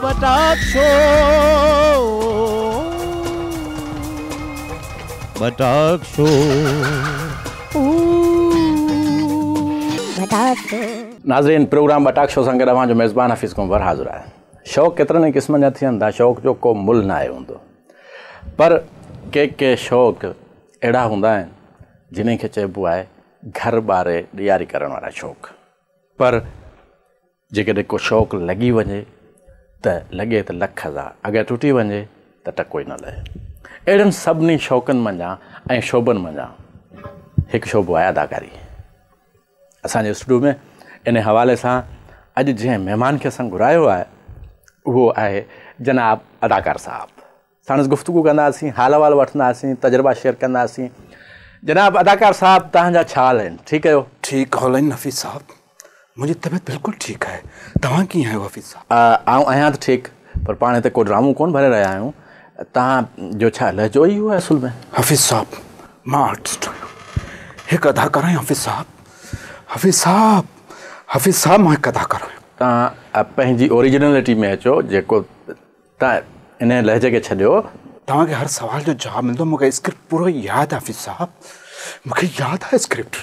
Batakcho. Batakcho. नाज़रीन programme बटाक show संग रवां जो मेज़बान हफ़ीज़ कुंवर हाज़िर है। शौक़ केतिरनि क़िस्मनि जा थियनि था, शौक़ जो को मुल न आहे हूंदो, पर के शौक़ अहिड़ा हूंदा आहिनि जिन्हनि खे चइबो आहे घर ॿारे ॾियारी करण वारा शौक़। पर जेकॾहिं को शौक़ लॻी वञे त लॻे त लख जा, अगरि टुटी वञे त टको ई न लहे। अहिड़नि सभिनी शौक़नि मंझां ऐं शोबनि मंझां हिकु शोबो आहे अदाकारी। असांजे स्टूडियो में इन हवाले सां अॼु जंहिं महिमान खे असां घुरायो आहे उहो आहे जनाब अदाकार साहब। साणुसि गुफ़्तगू कंदासीं, हाल अहिवाल वठंदासीं, तजुर्बा शेयर कंदासीं। जनाब अदाकार साहब, तव्हांजा छा हाल आहिनि? ठीकु आहियो? ठीकु हाल आहिनि हफ़ीज़ साहब, मुंहिंजी तबियत बिल्कुलु ठीकु आहे। तव्हां कीअं आहियो हफ़ीज़ साहब? आउं आहियां त ठीकु, पर पाण हिते को ड्रामो कोन भरे रहिया आहियूं। तव्हांजो छा लहजो ई आहे असुल में? हफ़ीज़ साहब, मां आर्टिस्ट आहियां, हिकु अदाकार आहियां हफ़ीज़ साहब। हफ़ीज़ साहब मां हिकु अदाकार आहियां। तव्हां पंहिंजी ओरिजिनलिटी में अचो, जेको तव्हां इन लहजे खे छॾियो। तव्हांखे हर सवाल जो जवाबु मिलंदो। मूंखे स्क्रिप्ट पूरो यादि आहे हफ़ीज़ साहब, मूंखे यादि आहे स्क्रिप्ट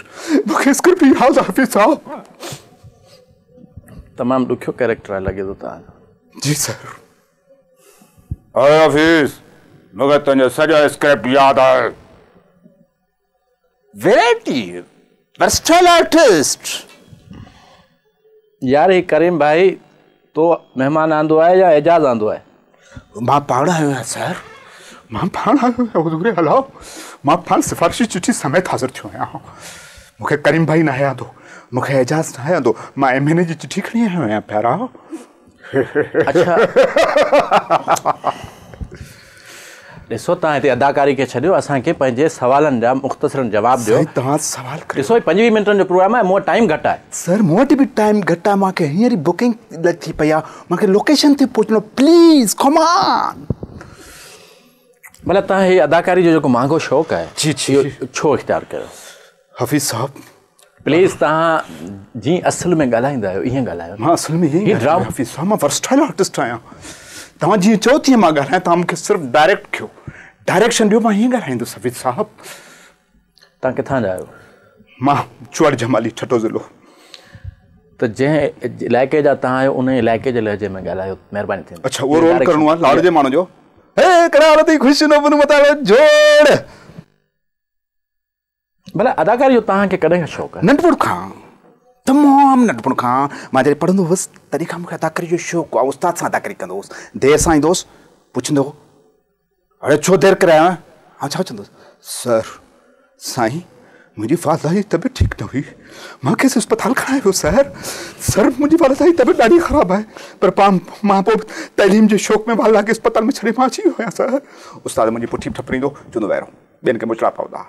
यादि आहे हफ़ीज़ साहब। तमामु ॾुखियो कैरेक्टर आहे लॻे थो तव्हांजो। जी सर। अरे हफ़ीज़, मूंखे तुंहिंजो सॼो स्क्रिप्ट यादि आहे। Variety versatile artist. यार ही करीम भाई तो मेहमान आंदो आहे या एजाज़ आंदो आहे? मां पाण आयो आहियां सर, मां पाण आयो आहियां। हुज़ूर अलाह, मां पाण सिफ़ारिशी चिठी समेत हाज़िर थियो आहियां। मूंखे करीम भाई न आंदो, मूंखे एजाज़ न आंदो, मां MNA जी चिठी खणी आयो आहियां प्यारा। अच्छा ॾिसो, तव्हां हिते अदाकारी खे छॾियो, असांखे पंहिंजे सवालनि जा मुख़्तसरनि जवाब ॾियो। तव्हां सवाल कयो। ॾिसो, 25 मिंटनि जो प्रोग्राम आहे, मूं वटि टाइम घटि आहे। सर मूं वटि बि टाइम घटि आहे, मूंखे हींअर ई बुकिंग थी पई आहे, मूंखे लोकेशन ते पहुचणो। Please come on. मतिलबु तव्हां हीअ अदाकारी जो जेको महांगो शौक़ु आहे, जी इहो छो इख़्तियार कयो? हफ़ीज़ साहब प्लीज़ तव्हां जीअं असल में ॻाल्हाईंदा आहियो ईअं ॻाल्हायो। मां असल में हीअं ॻाल्हायां हफ़ीज़ साहब, मां वर्सटाइल आर्टिस्ट आहियां। तव्हां जीअं चओ तीअं मां ॻाल्हायां, तव्हां मूंखे सिर्फ़ु डायरेक्ट कयो, डायरेक्शन ॾियो, मां हीअं ॻाल्हाईंदुसि हफ़ीज़ साहब। तव्हां किथां जा आहियो? मां चुआड़ जमाली, ठठो ज़िलो। त जंहिं इलाइक़े जा तव्हां आहियो उन इलाइक़े जे लहजे में ॻाल्हायो, महिरबानी थींदी। अच्छा, उहो रोल करिणो आहे लाड़ जे माण्हू जो। हे करावत जी ख़ुशी न बन मतालो जोड़। भला अदाकारी जो तव्हांखे कॾहिं खां शौक़ु आहे? नंढपण खां, तमामु नंढपण खां। मां जॾहिं पढ़ंदो हुउसि तॾहिं खां मूंखे अदाकारी जो शौक़ु आहे। उस्ताद सां अदाकारी कंदो हुउसि, देरि सां ईंदोसि, पुछंदो हो अड़े छो देरि करे आयो आहियां? हा छा चवंदुसि? सर साईं मुंहिंजी वालदा जी तबियत ठीकु न हुई, मां खेसि अस्पताल खणायो सर मुंहिंजी वालदा जी तबियत ॾाढी ख़राबु आहे, पर मां पोइ तइलीम जे शौक़ में वालदा खे अस्पताल में छॾे मां अची वियो आहियां सर। उस्ताद मुंहिंजी पुठी ठपरींदो, चवंदो वाइरो ॿियनि खे मुचड़ा पवंदा।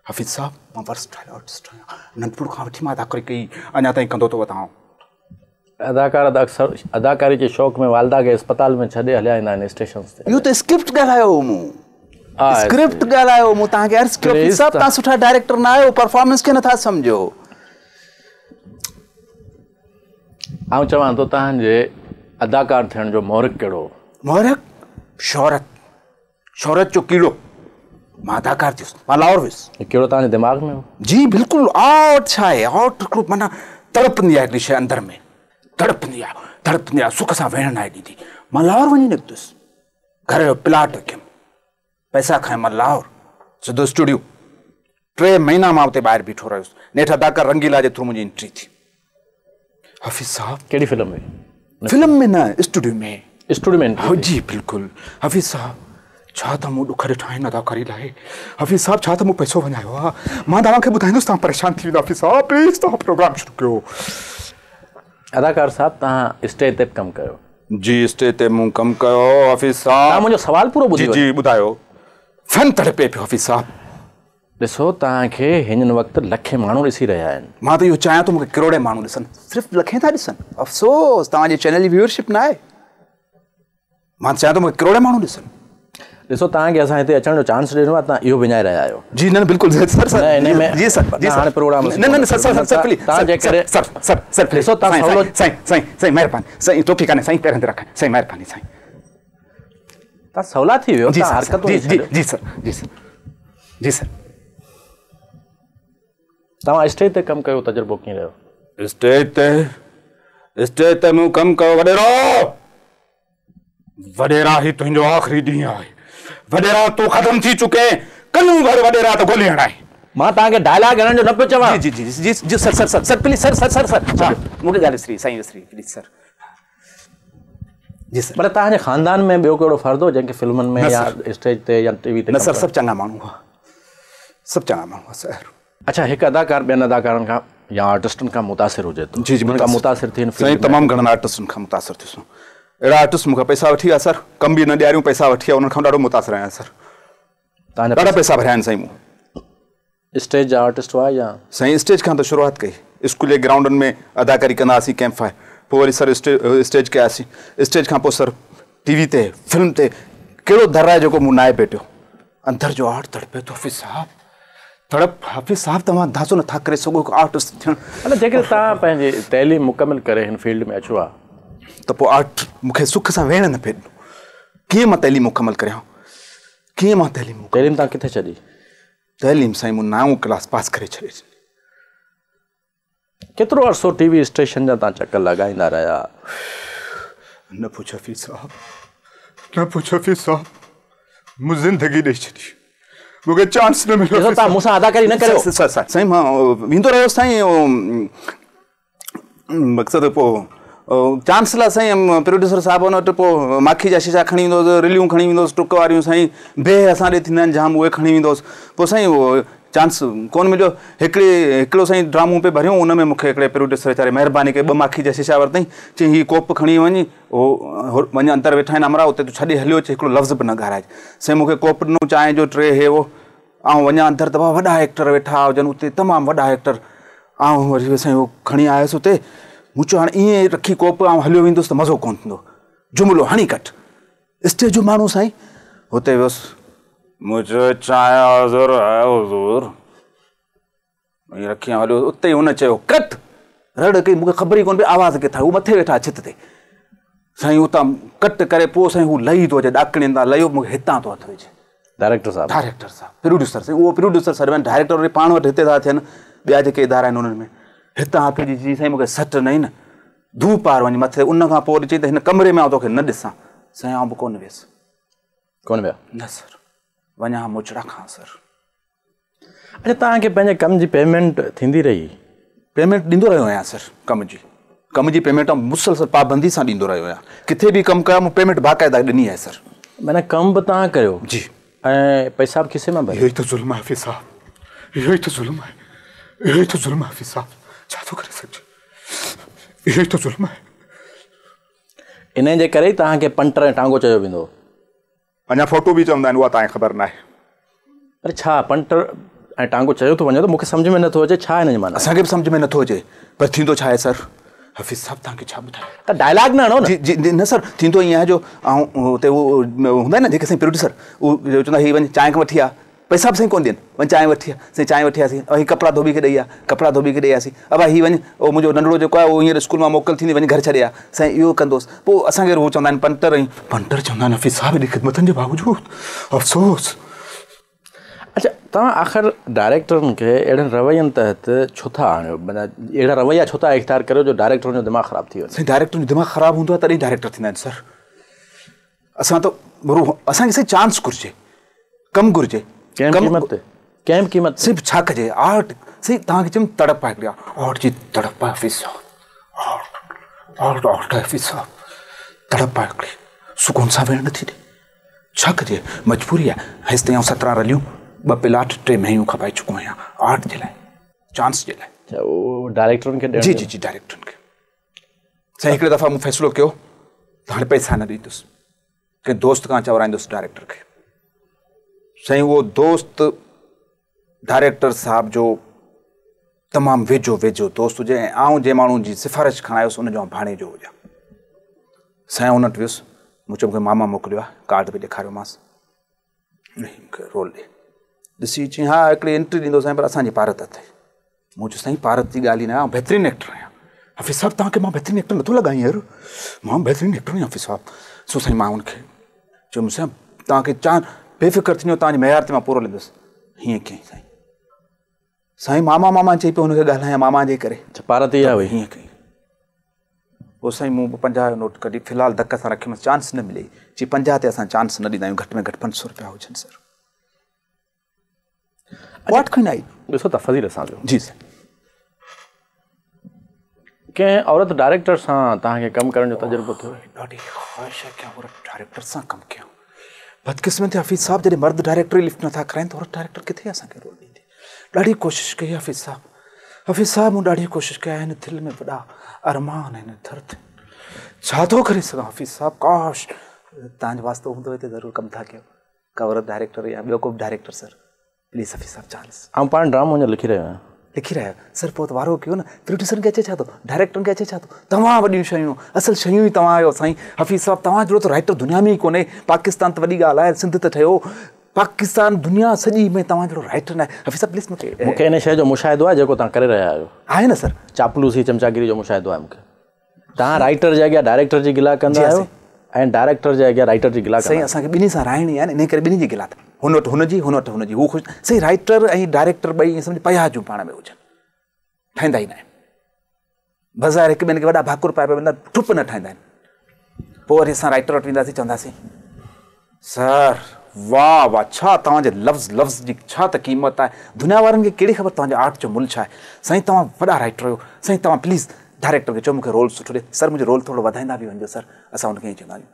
हफ़ीज़ साहब मां वर्सटाइल आर्टिस्ट आहियां, नंढपण खां वठी मां अदाकारी कई, अञा ताईं कंदो थो वधां। अदाकारी जे शौक़ में वालदा खे अस्पताल में छॾे हलिया ईंदा आहिनि स्टेशन ते। इहो त स्क्रिप्ट ॻाल्हायो मूं, स्क्रिप्ट ॻाल्हायो मूं। तव्हांखे अर्ज़ कयो हफ़ीज़ साहब, तव्हां सुठा डायरेक्टर न आहियो, परफॉर्मेंस खे नथा सम्झो। आउं चवां थो तव्हांजे अदाकार थियण जो महरक कहिड़ो? महरक शौहरत जो कीड़ो। मां अदाकार थियुसि, मां लाहौर वियुसि। कहिड़ो तव्हांजे दिमाग़ में हो? जी बिल्कुलु। आउट छा आहे? आउट माना तड़पंदी आहे हिकिड़ी शइ अंदरि में, तड़पंदी आहे, सुख सां वेहण न आहे ॾींदी। मां लाहौर वञी निकितुसि, घर जो प्लाट रखियुमि, पैसा खाए मां लाहौर सिधो स्टूडियो। 3 महीना मां उते ॿाहिरि बीठो रहियुसि। नेठि अदाकार रंगीला जे थ्रू मुंहिंजी एंट्री थी। हफ़ीज़ साहब कहिड़ी फिल्म में? फिल्म में न, स्टूडियो में। स्टूडियो में? हाँ जी बिल्कुलु। हफ़ीज़ साहब छा त मूं ॾुख ॾिठा आहिनि अदाकारी लाइ। हफ़ीज़ साहब छा त मूं पैसो वञायो आहे। मां तव्हांखे ॿुधाईंदुसि, तव्हां परेशान थी वेंदा। हफ़ीज़ साहब प्लीज़ तव्हां प्रोग्राम शुरू कयो। अदाकार साहब तव्हां स्टेज ते बि कमु कयो? जी स्टेज ते मूं कमु कयो हफ़ीज़ साहब। तव्हां मुंहिंजो सवाल पूरो ॿुधी? जी ॿुधायो। फन तड़पे पियो हफ़ीज़ साहब। ॾिसो तव्हांखे हिन वक़्तु लखे माण्हू ॾिसी रहिया आहिनि। मां त इहो चाहियां थो मूंखे करोड़े माण्हू ॾिसनि, सिर्फ़ु लखे था ॾिसनि। अफ़सोस तव्हांजे चैनल जी व्यूअरशिप न आहे। मां चाहियां थो मूंखे करोड़े माण्हू ॾिसनि। ॾिसो तव्हांखे असां हिते अचण जो चांस ॾिनो आहे, तव्हां इहो विञाए रहिया आहियो। जी न बिल्कुलु सर सर न हिन में जी सर जी हाणे प्रोग्राम न सर सर सर प्लीज तव्हांजे करे सर सर सर ॾिसो तव्हां सवलो साईं महिरबानी साईं टोपी कान्हे साईं पेरनि ते रखां साईं महिरबानी साईं तव्हां सवला थी वियो जी तव्हां सर हरकतूं जी छॾियो। जी सर जी सर जी सर तव्हां स्टेज ते कमु कयो, तजुर्बो कीअं रहियो? स्टेज ते मूं कमु कयो वॾेरा ही तुंहिंजो आख़िरी ॾींहुं आहे। वॾेरा तूं ख़तम थी चुके, कल्ह घर वॾेरा त ॻोल्हियण आहे। मां तव्हांखे डायलॉग हणण जो न पियो चवां। जी जी जी जी जी sir sir sir sir please sir sir sir sir मूंखे ॻाल्हि विसरी साईं विसरी प्लीज सर जी सर। पर तव्हांजे ख़ानदान में ॿियो कहिड़ो फ़र्द हो जंहिंखे फिल्मुनि में या स्टेज ते या टीवी ते? न सर सभु चङा माण्हू हुआ, सभु चङा माण्हू हुआ सर। अच्छा, हिकु अदाकार ॿियनि अदाकारनि खां या आर्टिस्टनि खां मुतासिर हुजे थो? जी जी मुतासिर थियनि साईं, तमामु घणनि आर्टिस्टनि खां मुतासिर थियुसि। अहिड़ा आर्टिस्ट मूंखां पैसा वठी विया सर, कम बि न ॾियारियूं, पैसा वठी विया, उन्हनि खां ॾाढो मुतासिर आहियां सर। तव्हांजा ॾाढा पैसा भरिया आहिनि साईं मूं। स्टेज जा आर्टिस्ट हुआ या? साईं स्टेज खां त शुरूआति कई, स्कूल जे ग्राउंडनि में अदाकारी कंदा हुआसीं, कैंप फायर, पोइ वरी सर स्टेज कयासीं। स्टेज खां पोइ सर टीवी ते, फिल्म ते, कहिड़ो दर आहे जेको मूं नाहे पेटियो। अंदर जो आर्ट तड़पे थो हाफ़िज़ साहब, तड़प हाफ़िज़ साहब, तव्हां अंदाज़ो नथा करे सघो हिकु आर्टिस्ट थियणु। अने जेकॾहिं तव्हां पंहिंजी तइलीम मुकमिल करे हिन फील्ड में अचो आहे त पोइ आर्ट मूंखे सुख सां वेहण न पियो ॾिनो। कीअं मां तइलीम मुकमिल करियां, कीअं मां तइलीम तव्हां किथे छॾी? तइलीम साईं मूं 9वीं क्लास पास करे छॾी। केतिरो अर्सो टीवी स्टेशन जा तव्हां चकर लॻाईंदा रहिया? न पुछो हाफ़िज़ साहब, न पुछो हाफ़िज़ साहब, मूं ज़िंदगी ॾेई छॾी, मूंखे चांस न मिलियो। तव्हां मूंसां अदाकारी न करियो? साईं मां वेंदो रहियो साईं, मक़सदु पोइ चांस लाइ साईं प्रोड्यूसर साहिब हुन वटि पोइ माखी जा शीशा खणी ईंदो हुउसि, रिलियूं खणी ईंदो हुउसि, टुक वारियूं साईं बेह असां ॾे थींदा आहिनि जाम, उहे खणी ईंदो हुउसि। पोइ साईं उहो चांस कोन मिलियो। हिकिड़ो साईं ड्रामो पे भरियूं, उन में मूंखे हिकिड़े प्रोड्यूसर वीचारे महिरबानी कई, 2 माखी जा शीशा वरितईं, चई हीअ कोप खणी वञी, उहो वञी अंदरि वेठा आहिनि अमरा, उते तूं छॾे हलियो अचे, हिकिड़ो लफ़्ज़ बि न ॻाल्हाए। साईं मूंखे कोप ॾिनो, चांहि जो ट्रे हे हो, ऐं वञा अंदरि त वॾा एक्टर वेठा हुजनि उते, तमामु वॾा एक्टर। ऐं वरी साईं उहो खणी आयुसि उते, मूं चयो हाणे ईअं रखी कोप ऐं हलियो वेंदुसि त मज़ो कोन थींदो, जुमिलो हणी कट। स्टेज जो माण्हू साईं हुते वियुसि, मूं चयो चांहि हज़ूर आहे हुज़ूर, ईअं रखी हलियो, उते ई हुन चयो कट, रड़ कई, मूंखे ख़बर ई कोन पई आवाज़ किथां, हू मथे वेठा छित ते साईं, उतां कट करे पोइ साईं हू लही थो अचे, ॾाकणियुनि तां लहियो, मूंखे हितां थो हथु विझे। डायरेक्टर साहब प्रोड्यूसर साईं, उहो प्रोड्यूसर साईं, डायरेक्टर वरी पाण वटि हिते था थियनि, ॿिया जेके इदारा आहिनि उन्हनि में, हितां हथु विझी साईं मूंखे सट न ई न धू पार वञी मथे। उन खां पोइ वरी चई त हिन कमरे में आउं तोखे न ॾिसां। साईं आउं बि कोन वियुसि। कोन विया? न सर, वञा मुचड़ा खां सर। अच्छा, तव्हांखे पंहिंजे कम जी पेमेंट थींदी रही? पेमेंट ॾींदो रहियो आहियां सर, कम जी पेमेंट मुसलसल पाबंदी सां ॾींदो रहियो आहियां। किथे बि कमु कया मूं पेमेंट बाक़ाइदा ॾिनी आहे सर। माना कमु बि तव्हां कयो? जी। ऐं पैसा बि खिसे मां भरियो? इहो ई त ज़ुल्म आहे हाफ़िज़ साहब, इहो ई त ज़ुल्म आहे, इहो ई त ज़ुल्म आहे हाफ़िज़ साहब, छा थो करे सघिजे, इहो ई त ज़ुल्म आहे। इन जे करे ई तव्हांखे पंटर ऐं टांगो चयो वेंदो? अञा फोटो बि चवंदा आहिनि, उहा तव्हांखे ख़बर न आहे। अरे छा पंटर ऐं टांगो चयो थो वञे, त मूंखे सम्झ में नथो अचे छा हिन जो माना? असांखे बि सम्झ में नथो अचे, पर थींदो छा आहे सर हाफ़िज़ साहब, तव्हांखे छा ॿुधायो? त डायलॉग न हणो न। जी जी न सर, थींदो ईअं आहे जो ऐं हुते उहो हूंदा आहिनि न जेके साईं प्रोड्यूसर, उहो चवंदा हीअ वञी चांहि वठी आहे, पैसा बि साईं कोन ॾियनि, वञी चांहि वठी आहे, साईं चांहि वठी आयासीं, हीअ कपिड़ा धोबी खे ॾेई आहे, कपिड़ा धोबी खे ॾेई आयासीं, अब हीअ वञी उहो मुंहिंजो नंढड़ो जेको आहे उहो हींअर स्कूल मां मोकल थींदी, वञी घर छॾे आ, साईं इहो कंदोसि। पोइ असांखे उहो चवंदा आहिनि पंटर, ऐं पंटर चवंदा आहिनि हाफ़िज़ साहब हेॾी ख़िदमतनि जे बावजूदि अफ़सोस। अच्छा, तव्हां आख़िर डायरेक्टरनि खे अहिड़नि रवैयनि तहत छो था आणियो, माना अहिड़ा रवैया छो था इख़्तियार करियो जो डायरेक्टरनि जो दिमाग़ ख़राबु थी वञे? साईं डायरेक्टर जो दिमाग़ ख़राबु हूंदो आहे तॾहिं डायरेक्टर थींदा आहिनि सर। असां त असांखे साईं चांस घुरिजे, कमु घुरिजे, कंहिं क़ीमत सिर्फ़ु छा कजे आर्ट। साईं तव्हांखे चयमि तड़प आहे हिकिड़ी, आर्ट जी तड़प आहे हाफ़िज़ साहब, आर्ट आहे हाफ़िज़ साहब, तड़प आहे हिकिड़ी, सुकून सां वेह नथी ॾे, छा कजे, मजबूरी आहे। हेसि ताईं 17 रलियूं, 2 प्लाट, 3 महीनूं खपाए चुको आहियां आर्ट जे लाइ, चांस जे लाइ। अच्छा, उहो डायरेक्टरनि खे? जी जी जी डायरेक्टरनि खे। साईं हिकिड़े दफ़ा मूं फ़ैसिलो कयो त हाणे पैसा न ॾींदुसि, कंहिं दोस्त खां चवराईंदुसि डायरेक्टर खे। साईं उहो दोस्त डायरेक्टर साहब जो तमामु वेझो दोस्त हुजे, ऐं आउं जंहिं माण्हू जी सिफ़ारिश खणायोसि उनजो भाणे जो हुजां। साईं हुन वटि वियुसि, मूं चयो मूंखे मामा मोकिलियो आहे, कार्ड बि ॾेखारियोमांसि। नहीं मूंखे रोल ॾे ॾिसी चई हा हिकिड़ी एंट्री ॾींदो साईं पर असांजी पारत अथई मूं चयो साईं पारत जी ॻाल्हि ई न आहे बहितरीनु एक्टर आहियां हफ़ीज़ साहिबु तव्हांखे मां बहितरीनु एक्टर नथो लॻाई यार मां बहितरीनु एक्टर आहियां हफ़ीज़ साहिबु सो साईं मां हुनखे चयो साईं तव्हांखे बेफ़िक्र थी वञो तव्हांजे मयार ते मां पूरो ॾींदुसि हीअं कयईं साईं साईं मामा चई पियो हुनखे ॻाल्हायां मामा जे करे पारत इहा हुई हीअं कयईं पोइ साईं मूं 50 जो नोट कढी फ़िलहालु धक सां रखियोमांसि चांस न मिली चई 50 ते असां चांस न ॾींदा आहियूं घटि में घटि 500 रुपया हुजनि सर वाट खां न आई ॾिसो त फज़ील सां जो जी साईं कंहिं औरत डायरेक्टर सां तव्हांखे कमु करण जो तजुर्बो थियो ॾाढी ख़्वाहिश आहे कि औरत डायरेक्टर सां कमु कयूं बदकिस्मती हफ़ीज़ साहिबु जॾहिं मर्द डायरेक्टर लिफ्ट नथा कराइनि त औरत डायरेक्टर किथे असांखे रोल ॾींदी ॾाढी कोशिशि कई हफ़ीज़ साहिबु मूं ॾाढी कोशिशि कई आहे हिन दिलि में वॾा अरमान आहिनि दर्द छा थो करे सघां हफ़ीज़ साहिबु काश तव्हांजो वास्तो हूंदो हिते ज़रूरु कमु था कयो का औरत डायरेक्टर या ॿियो को बि डायरेक्टर सर प्लीज़ हफ़ीज़ साहिबु चांस ऐं पाण ड्रामो जो लिखी रहियो आहियां लिखी रहिया सर पोइ त वारो कयो न प्रोड्यूसर खे अचे छा थो डायरेक्टरनि खे अचे छा थो तव्हां वॾियूं शयूं असल शयूं ई तव्हां आहियो साईं हफ़ीज़ साहिबु तव्हां जहिड़ो त राइटर दुनिया में ई कोन्हे पाकिस्तान त वॾी ॻाल्हि आहे सिंध त ठहियो पाकिस्तान दुनिया सॼी में तव्हां जहिड़ो राइटर न आहे हफ़ीज़ साहिबु प्लीज़ मूंखे इन शइ जो मुशाहिदो आहे जेको तव्हां करे रहिया आहियो आहे न सर चापलूसी चमचागिरी जो मुशाहिदो आहे मूंखे तव्हां राइटर जे अॻियां डायरेक्टर जी गिला कंदा आहियो ऐं डायरेक्टर जे अॻियां राइटर जी गिला साईं असांखे ॿिन्ही सां राइणी आहे न इन करे ॿिन्ही जी गिला अथव हुन वटि हुनजी हुन वटि हुनजी हू ख़ुशि साईं राइटर ऐं डायरेक्टर ॿई ईअं सम्झ पया जूं पाण में हुजनि ठाहींदा ई न आहिनि बज़ारि हिक ॿियनि खे वॾा भाकुर पाए वेंदा ठुप न ठाहींदा आहिनि पोइ वरी असां राइटर वटि वेंदासीं चवंदासीं सर वाह वाह छा तव्हांजे लफ़्ज़ जी छा त क़ीमत आहे दुनिया वारनि खे कहिड़ी ख़बर तव्हांजे आर्ट जो मुल्क छा आहे साईं तव्हां वॾा राइटर हुयो साईं तव्हां प्लीज़ डायरेक्टर खे चओ मूंखे रोल सुठो ॾे सर मुंहिंजो रोल थोरो वधाईंदा बि वञिजो सर असां हुनखे ईअं चवंदा आहियूं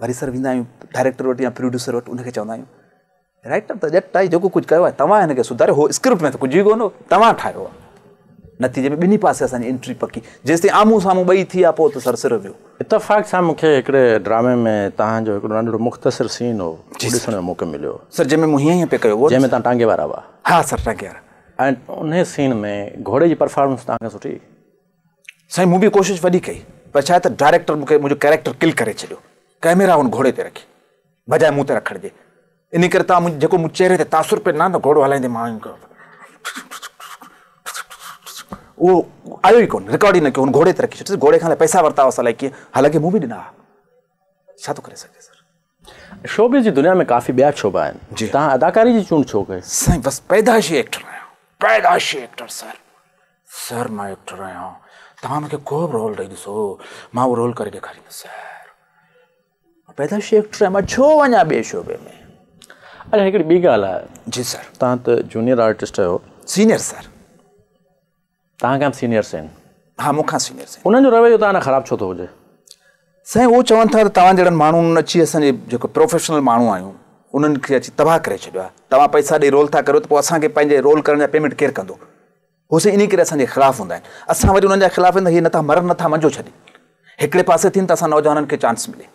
वरी सर वेंदा आहियूं डायरेक्टर वटि या प्रोड्यूसर वटि उनखे चवंदा आहियूं राइटर त ॼट आहे जेको कुझु कयो आहे तव्हां हिनखे सुधारियो हो स्क्रिप्ट में त कुझु ई कोन हो तव्हां ठाहियो आहे नतीजे में ॿिन्ही पासे असांजी एंट्री पकी जेसि ताईं आम्हूं साम्हूं ॿई थी आहे पोइ त सर सिर वियो इतफ़ाक़ सां मूंखे हिकिड़े ड्रामे में तव्हांजो हिकिड़ो नंढिड़ो मुख़्तसिर सीन हो ॾिसण जो मौक़ो मिलियो सर जंहिंमें मूं हीअं पिया कयो जंहिंमें तव्हां टांगे वारा हुआ हा सर टांगे वारा ऐं उन सीन में घोड़े जी परफॉर्मेंस तव्हांखे सुठी साईं मूं बि कोशिशि वॾी कई पर छा आहे त डायरेक्टर मूंखे मुंहिंजो कैरेक्टर किल करे छॾियो कैमरा हुन घोड़े ते रखी बजाए मूं ते रखण जे इन करे तव्हां जेको मूं चेहरे ते तासुर पे न घोड़ो हलाईंदे मां उहो आयो ई कोन रिकॉर्ड ई न कयो हुन घोड़े ते रखी छॾियोसि घोड़े खां पैसा वरिता हुअसि अलाए कीअं हालांकि मूं बि ॾिना छा थो करे सघे सर शोबिज़ जी दुनिया में काफ़ी ॿिया शोबा आहिनि जी तव्हां अदाकारी जी चूंड छो कई साईं बसि पैदाइशी एक्टर आहियां पैदाइशी एक्टर सर मां एक्टर आहियां तव्हां मूंखे को बि रोल ॾेई ॾिसो मां उहो रोल करे ॾेखारींदुसि सर पैदाइशी एक्टर आहियां मां छो वञा ॿिए शोबे में अच्छा हिकिड़ी ॿी ॻाल्हि आहे जी सर तव्हां त जूनियर आर्टिस्ट आहियो सीनियर सर तव्हां खां सीनियर्स आहिनि हा मूंखां सीनियर साईं उन्हनि जो रवैयो तव्हां ख़राबु छो थो हुजे साईं उहो चवनि था त तव्हां जहिड़नि माण्हुनि अची असांजे जेको प्रोफेशनल माण्हू आहियूं उन्हनि खे अची तबाह करे छॾियो आहे तव्हां पैसा ॾेई रोल था करियो त पोइ असांखे पंहिंजे रोल करण जा पेमेंट केरु कंदो उहो साईं इन करे असांजे ख़िलाफ़ु हूंदा आहिनि असां वरी उन्हनि जे ख़िलाफ़ु आहिनि त हीअ नथा मरनि नथा मंजो छॾी हिकिड़े पासे थियनि त असां नौजवाननि खे चांस मिले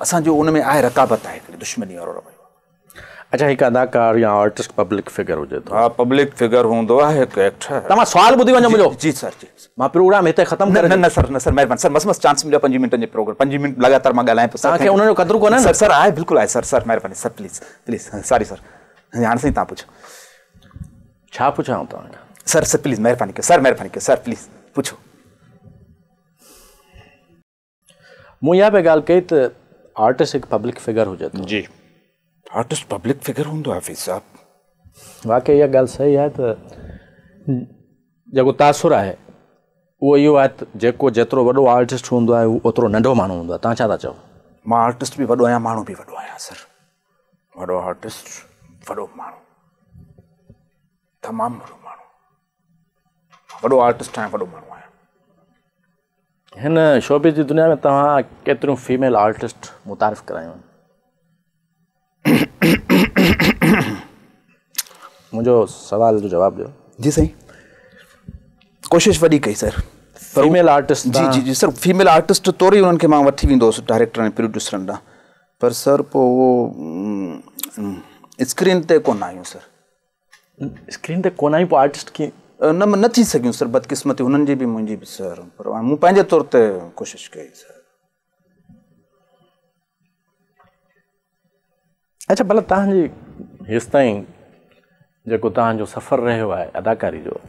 असांजो उन में आहे रकाबत आहे हिकिड़ी दुश्मनी वारो रवैयो अच्छा हिकु अदाकार या आर्टिस्ट पब्लिक फिगर हुजे थो हा पब्लिक फिगर हूंदो आहे हिकु एक्टर तव्हां सुवाल ॿुधी वञो मुंहिंजो जी सर जी मां प्रोग्राम हिते ख़तमु करे न सर महिरबानी सर मस्त चांस मिलियो 5 मिंटनि जे प्रोग्राम 5 मिंट लगातार मां ॻाल्हायां पियो तव्हांखे उन जो क़दुरु कोन्हे सर सर आहे बिल्कुलु आहे सर महिरबानी सर प्लीज़ सॉरी सर हाणे साईं तव्हां पुछो छा पुछां तव्हांखां सर प्लीज़ महिरबानी कयो सर प्लीज़ पुछो मूं इहा पिया ॻाल्हि कई त आर्टिस्ट हिकु पब्लिक फिगर हुजे थो जी आर्टिस्ट पब्लिक फिगर हूंदो आहे हफ़ीज़ साहिबु वाक़ई इहा ॻाल्हि सही आहे त जेको तासुरु आहे उहो इहो आहे त जेको जेतिरो वॾो आर्टिस्ट हूंदो आहे उहो ओतिरो नंढो माण्हू हूंदो आहे तव्हां छा था चओ मां आर्टिस्ट बि वॾो आहियां माण्हू बि वॾो आहियां सर वॾो आर्टिस्ट वॾो माण्हू तमामु वॾो माण्हू वॾो आर्टिस्ट आहियां वॾो माण्हू आहियां हिन शोबिज़ जी दुनिया में तव्हां केतिरियूं फीमेल आर्टिस्ट मुतारिफ़ करायूं आहिनि मुंहिंजो सुवाल जो जवाबु ॾियो जी साईं कोशिशि वॾी कई सर फीमेल आर्टिस्ट जी सर फीमेल आर्टिस्ट तौरु ई उन्हनि खे मां वठी वेंदो हुउसि डायरेक्टर ऐं प्रोड्यूसरनि ॾांहुं पर सर पोइ उहो स्क्रीन ते कोन आहियूं सर स्क्रीन ते कोन आहियूं पोइ आर्टिस्ट कीअं न थी सघियूं सर बदकिस्मती हुननि जी बि मुंहिंजी बि सर पर मूं पंहिंजे तौर ते कोशिशि कई सर अच्छा भला तव्हांजी हेसि ताईं जेको तव्हांजो सफ़र रहियो आहे अदाकारी जो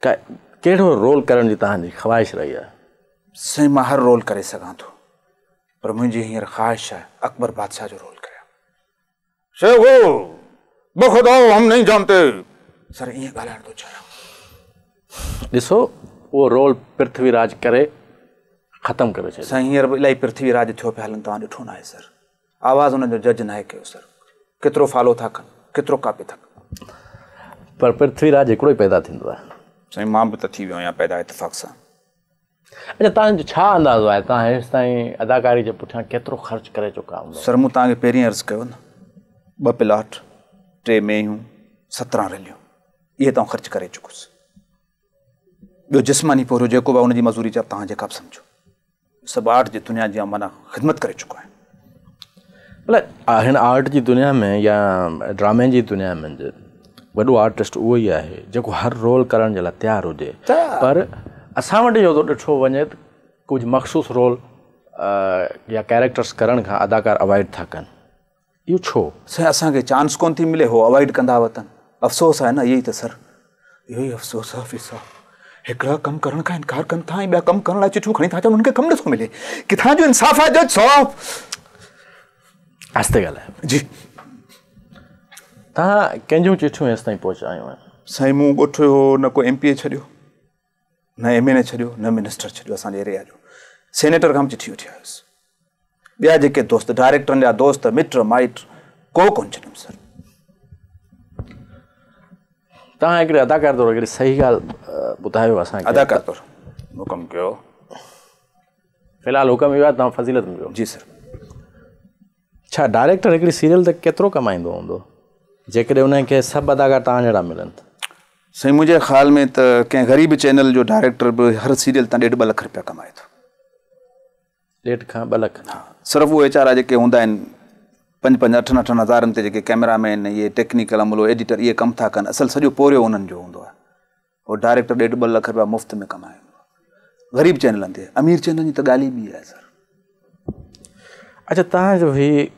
कहिड़ो रोल करण जी तव्हांजी ख़्वाहिश रही आहे? साईं मां हर रोल करे सघां थो, पर मुंहिंजी हींअर ख़्वाहिश आहे अकबर बादशाह जो रोल करियां। शेखो बख़ुदा हम नहीं जानते। सर ईअं ॻाल्हाइण थो चाहियां। ॾिसो उहो रोल पृथ्वीराज करे ख़तमु करे छॾियो। साईं हींअर इलाही पृथ्वीराज थियो पिया हलनि, तव्हां ॾिठो न आहे सर। आवाज़ हुनजो जज न आहे कयो सर, केतिरो फॉलो था कनि, केतिरो कॉपी था कनि। पर पृथ्वीराज हिकिड़ो ई पैदा थींदो आहे। साईं मां बि त थी वियो आहियां पैदा इतफ़ाक़ सां। अच्छा तव्हांजो छा अंदाज़ो आहे तव्हां हेसि ताईं अदाकारी जे पुठियां केतिरो ख़र्चु करे चुका हूंदो? सर मूं तव्हांखे पहिरीं अर्ज़ु कयो न, 2 प्लाट, 3 मेयूं, 17 रलियूं, इहे तव्हां ख़र्चु करे चुकोसि। ॿियो जिस्मानी पोरियो जेको बि हुनजी मज़ूरी चयो तव्हां जेका बि सम्झो, सभु आर्ट जी दुनिया जी माना ख़िदमत करे चुको आहियां। भला हिन आर्ट जी दुनिया में या ड्रामे जी दुनिया में वॾो आर्टिस्ट उहो ई आहे जेको हर रोल करण जे लाइ तयारु हुजे, पर असां वटि इहो थो ॾिठो वञे त कुझु मख़सूस रोल या कैरेक्टर्स करण खां अदाकार अवॉइड था कनि। इहो छो? साईं असांखे चांस कोन थी मिले, हो अवॉइड कंदा वतन। अफ़सोस आहे न, इहो ई त सर, इहो ई अफ़सोस आहे। फ़ीसा हिकिड़ा कमु करण खां इनकार कनि था ऐं ॿिया कमु करण लाइ चिठियूं खणी था अचनि, उन्हनि खे कमु नथो मिले। किथां जो इंसाफ़ आहे जज साहब? आस्ते ॻाल्हायो जी। तव्हां कंहिंजूं चिठियूं हेसि ताईं पहुचायूं आहिनि? साईं मूं ॻोठियो न को MPA छॾियो, न MNA छॾियो, न मिनिस्टर छॾियो असांजे एरिया जो। सेनेटर खां चिठी वठी आयुसि। ॿिया जेके दोस्त, डायरेक्टरनि जा दोस्त, मिट माइट, को कोन छॾियुमि सर। तव्हां हिकिड़े अदाकार तौरु हिकिड़ी सही ॻाल्हि ॿुधायो असांखे। अदाकार तौरु हुकुम कयो। फ़िलहालु हुकुम इहो आहे तव्हां फ़ज़ीलत में वियो। जी सर। छा डायरेक्टर हिकिड़ी सीरियल ते केतिरो कमाईंदो हूंदो जेकॾहिं उनखे सभु अदाकार तव्हां जहिड़ा मिलनि त? साईं मुंहिंजे ख़्याल में त कंहिं ग़रीब चैनल जो डायरेक्टर बि हर सीरियल तां 1.5-2 लख रुपया कमाए थो। 1.5 खां 2 लख? हा, सिर्फ़ु उहे वेचारा जेके हूंदा आहिनि 5-5, 8-8 हज़ारनि ते जेके कैमरामैन, इहे टेक्निकल अमलो, एडिटर, इहे कमु था कनि, असल सॼो पोरियो उन्हनि जो हूंदो आहे। उहो डायरेक्टर 1.5-2 लख रुपया मुफ़्त में कमाए ग़रीब चैनलनि ते। अमीर चैनल जी त ॻाल्हि ई ॿी आहे सर। अच्छा तव्हांजो ही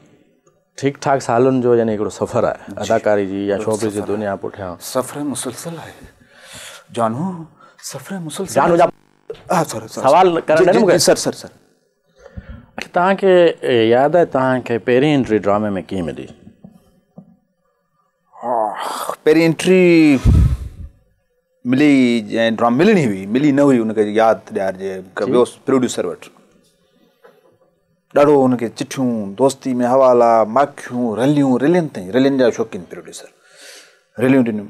ठीक ठाक सालनि जो यानी हिकिड़ो सफ़र आहे अदाकारी जी या शोबिज़ जी दुनिया पुठियां? सफ़र मुसलसल आहे जानू, सफ़र मुसलसल। जानू जा हा सर, सवाल करण ॾिनो मूंखे। सर सर सर अच्छा तव्हांखे यादि आहे तव्हांखे पहिरीं एंट्री ड्रामे में कीअं मिली? पहिरीं एंट्री मिली जंहिं ड्रामा मिलणी हुई, मिली न हुई, हुनखे यादि ॾियारिजे। वियो प्रोड्यूसर वटि, ॾाढो हुनखे चिठियूं, दोस्ती में हवाला, माखियूं, रिलियुनि ताईं, रिलियुनि जा शौक़ीन प्रोड्यूसर, रिलियूं ॾिनियूं।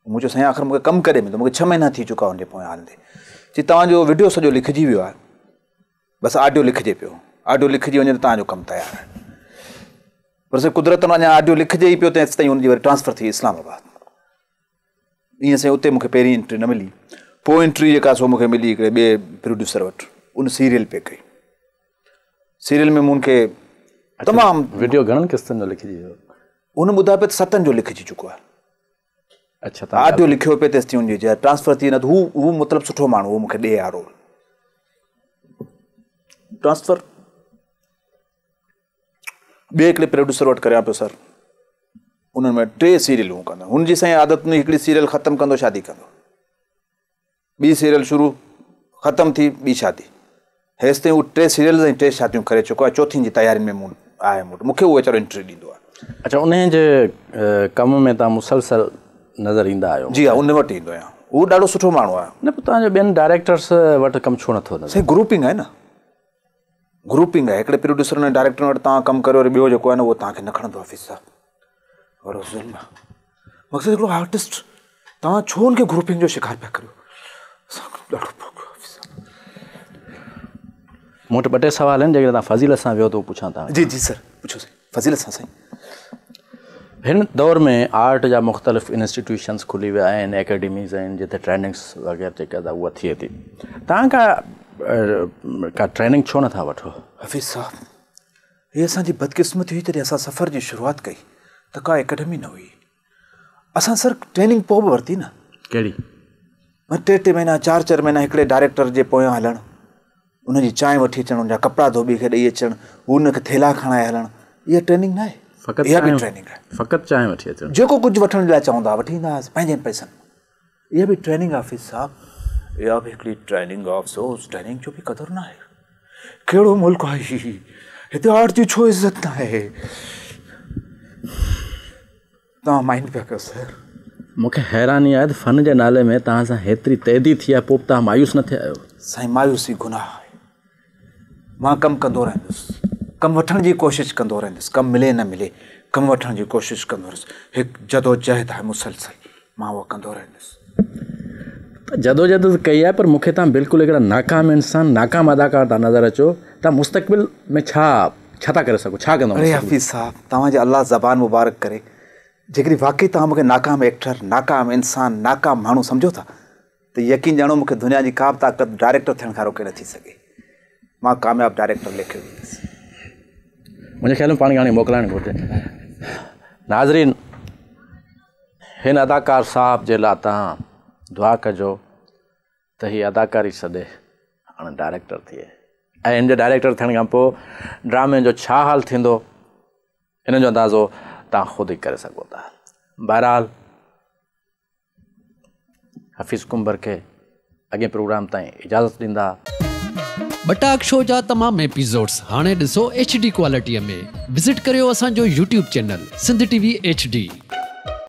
मूं चयो साईं आख़िर मूंखे कमु करे में, त मूंखे 6 महीना थी चुका हुनजे पोयां हलंदे। चई तव्हांजो वीडियो सॼो लिखिजी वियो आहे, बसि ऑडियो लिखिजे पियो, ऑडियो लिखिजी वञे त तव्हांजो कमु तयारु आहे। पर साईं कुदरत अञा ऑडियो लिखिजे ई पियो, तेसि ताईं हुनजी वरी ट्रांसफर थी इस्लामाबाद। ईअं साईं उते मूंखे पहिरीं एंट्री न मिली। पोइ एंट्री जेका सो मूंखे मिली हिकिड़े ॿिए प्रोड्यूसर वटि, उन सीरियल पे कई। सीरियल में मूंखे तमामु वीडियो घणनि किस्तनि जो लिखिजी वियो? उन ॿुधायो पियो त 7 जो लिखिजी चुको आहे। अच्छा ऑडियो लिखियो पियो तेसि ताईं हुनजी ट्रांसफर थी न, त हू मतिलबु सुठो माण्हू, उहो मूंखे ॾे आ रोल ट्रांसफर। ॿिए हिकिड़े प्रोड्यूसर वटि करियां पियो सर, उन्हनि में 3 सीरियलूं कंदो। हुनजी साईं आदत में हिकिड़ी सीरियल ख़तमु कंदो, शादी कंदो, ॿी सीरियल शुरू ख़तमु थी, ॿी शादी। हेसि ताईं उहे 3 सीरियल ऐं 3 शादियूं करे चुको आहे। 4थी जी तयारियुनि में आहे मूंखे उहो वीचारो एंट्री ॾींदो आहे। अच्छा उन जे कम में तव्हां मुसलसल नज़र ईंदा आहियो? जी हा, उन वटि ईंदो आहियां। उहो ॾाढो सुठो माण्हू आहे। न पोइ तव्हांजो ॿियनि डायरेक्टर्स वटि कमु छो नथो नज़र? साईं ग्रुपिंग आहे न, ग्रुपिंग आहे। हिकिड़े प्रोड्यूसर ऐं डायरेक्टर वटि तव्हां कमु करियो, वरी ॿियो जेको आहे न उहो तव्हांखे न खणंदो आहे। फ़ीस साहब वरो ज़ुल्म आहे। मक़सदु हिकिड़ो आर्टिस्ट, तव्हां छो हुनखे ग्रुपिंग जो शिकार पिया करियो? ॾाढो मूं वटि 2-3 सवाल आहिनि जेके तव्हां फ़ज़ीलत सां वियो त पुछां तव्हां। जी जी सर पुछो साईं, फ़ज़ीलत सां साईं। हिन दौर में आर्ट जा मुख़्तलिफ़ इंस्टीट्यूशन्स खुली विया आहिनि, एकेडमीज़ आहिनि जिते ट्रेनिंग्स वग़ैरह जेका आहे उहा थिए थी। तव्हां का ट्रेनिंग छो नथा वठो? हफ़ीज़ साहब, हीअ असांजी बदकिस्मती हुई तॾहिं असां सफ़र जी शुरूआति कई त का एकेडमी न हुई। असां सर ट्रेनिंग पोइ बि वरिती न। कहिड़ी? 3-3 महीना 4-4 महीना हिकिड़े डायरेक्टर जे पोयां हलणु, उनजी चांहि वठी अचणु, उनजा कपिड़ा धोबी खे ॾेई अचणु, हू उनखे थेला खणाए हलणु, इहा ट्रेनिंग न आहे। फ़क़ति इहा बि ट्रेनिंग आहे फ़क़ति चांहि वठी अचो जेको कुझु वठण लाइ चवंदा वठी ईंदासीं पंहिंजनि पैसनि इहा बि ट्रेनिंग आहे हफ़ीज़ साहब इहा बि हिकिड़ी ट्रेनिंग आहे अफ़सोस ट्रेनिंग जो बि क़दुरु न आहे कहिड़ो मुल्क आहे हीउ हिते आर्ट जी छो इज़त न आहे तव्हां माइंड पिया कयो सर मूंखे हैरानी आहे त फ़न जे नाले में तव्हां सां हेतिरी तैदी थी आहे पोइ बि तव्हां मायूस न थिया आहियो साईं मायूसी गुनाह आहे मां कमु कंदो रहंदुसि कमु वठण जी कोशिशि कंदो रहंदुसि कमु मिले न मिले कमु वठण जी कोशिशि कंदो रहंदुसि हिकु जदोजहद आहे मुसलसल मां उहो कंदो रहंदुसि जदोजहद कई आहे पर मूंखे तव्हां बिल्कुलु हिकिड़ा नाकाम इंसान नाकाम अदाकार था नज़र अचो तव्हां मुस्तक़बिल में छा था करे सघो छा कंदो अरे हफ़ीज़ साहब तव्हांजे अल्लाह ज़बान मुबारक करे जेकॾहिं वाक़ई तव्हां मूंखे नाकाम एक्टर नाकाम इंसान नाकाम माण्हू सम्झो था त यकीन ॼाणो मूंखे दुनिया जी का बि ताक़त डायरेक्टर थियण खां रोके नथी सघे मां कामयाबु डायरेक्टर लिखियो वेंदुसि मुंहिंजे ख़्याल में पाणी हाणे मोकिलाइणु घुरिजे नाज़रीन हिन अदाकार साहब जे लाइ तव्हां दुआ कजो त हीअ अदाकारी छॾे हाणे डायरेक्टर थिए ऐं हिन जो डायरेक्टर थियण खां पोइ ड्रामे जो छा हाल थींदो हिन जो अंदाज़ो तव्हां ख़ुदि ई करे सघो था बहरहाल हफ़ीज़ कुंबर खे अॻे प्रोग्राम ताईं इजाज़त ॾींदा बटाक शो जा तमाम एपिसोड्स हाणे ॾिसो HD क्वालिटीअ में विज़िट करियो असांजो YouTube channel Sindh TV HD।